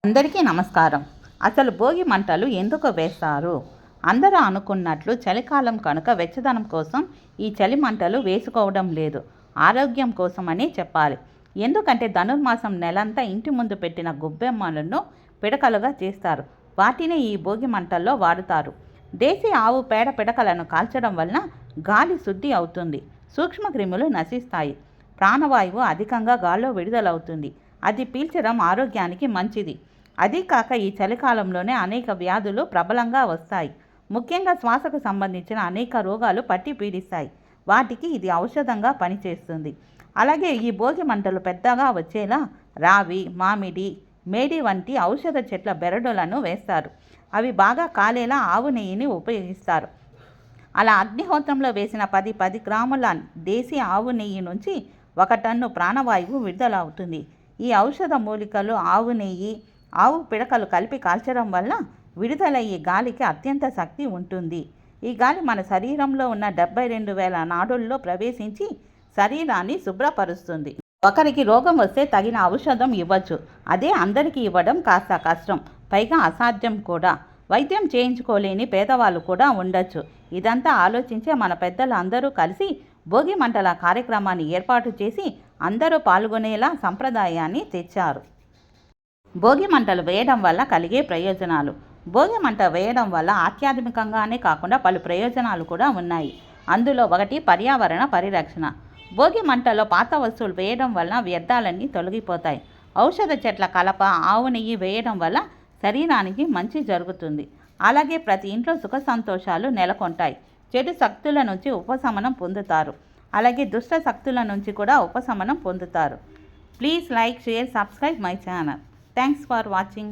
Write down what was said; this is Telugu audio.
అందరికీ నమస్కారం. అసలు భోగి మంటలు ఎందుకు వేస్తారు? అందరూ అనుకున్నట్లు చలికాలం కనుక వెచ్చదనం కోసం ఈ చలి మంటలు వేసుకోవడం లేదు. ఆరోగ్యం కోసమని చెప్పాలి. ఎందుకంటే ధనుర్మాసం నెలంతా ఇంటి ముందు పెట్టిన గొబ్బెమ్మలను పిడకలుగా చేస్తారు. వాటిని ఈ భోగి మంటల్లో వాడుతారు. దేశీ ఆవు పేడ పిడకలను కాల్చడం వలన గాలి శుద్ధి అవుతుంది. సూక్ష్మక్రిములు నశిస్తాయి. ప్రాణవాయువు అధికంగా గాల్లో విడుదలవుతుంది. అది పీల్చడం ఆరోగ్యానికి మంచిది. అదీ కాక ఈ చలికాలంలోనే అనేక వ్యాధులు ప్రబలంగా వస్తాయి. ముఖ్యంగా శ్వాసకు సంబంధించిన అనేక రోగాలు పట్టి పీడిస్తాయి. వాటికి ఇది ఔషధంగా పనిచేస్తుంది. అలాగే ఈ భోగి మంటలు పెద్దగా వచ్చేలా రావి, మామిడి, మేడి వంటి ఔషధ చెట్ల బెరడులను వేస్తారు. అవి బాగా కాలేలా ఆవు నెయ్యిని ఉపయోగిస్తారు. అలా అగ్నిహోత్రంలో వేసిన 10 గ్రాముల దేశీ ఆవు నెయ్యి నుంచి 1 టన్ను ప్రాణవాయువు విడుదలవుతుంది. ఈ ఔషధ మూలికలు ఆవు నెయ్యి, ఆవు పిడకలు కలిపి కాల్చడం వల్ల విడుదలయ్యే గాలికి అత్యంత శక్తి ఉంటుంది. ఈ గాలి మన శరీరంలో ఉన్న 72,000 నాడుల్లో ప్రవేశించి శరీరాన్ని శుభ్రపరుస్తుంది. ఒకరికి రోగం వస్తే తగిన ఔషధం ఇవ్వచ్చు. అదే అందరికీ ఇవ్వడం కాస్త కష్టం, పైగా అసాధ్యం కూడా. వైద్యం చేయించుకోలేని పేదవాళ్ళు కూడా ఉండొచ్చు. ఇదంతా ఆలోచించే మన పెద్దలు అందరూ కలిసి భోగి మంటల కార్యక్రమాన్ని ఏర్పాటు చేసి అందరూ పాల్గొనేలా సంప్రదాయాన్ని తెచ్చారు. భోగి మంటలు వేయడం వల్ల కలిగే ప్రయోజనాలు. భోగి మంట వేయడం వల్ల ఆధ్యాత్మికంగానే కాకుండా పలు ప్రయోజనాలు కూడా ఉన్నాయి. అందులో ఒకటి పర్యావరణ పరిరక్షణ. భోగి మంటలో పాత వస్తువులు వేయడం వల్ల వ్యర్థాలన్నీ తొలగిపోతాయి. ఔషధ చెట్ల కలప, ఆవు నెయ్యి వేయడం వల్ల శరీరానికి మంచి జరుగుతుంది. అలాగే ప్రతి ఇంట్లో సుఖ సంతోషాలు నెలకొంటాయి. చెడు శక్తుల నుంచి ఉపశమనం పొందుతారు. అలాగే దుష్ట శక్తుల నుంచి కూడా ఉపశమనం పొందుతారు. Please like, share, subscribe my channel. Thanks for watching.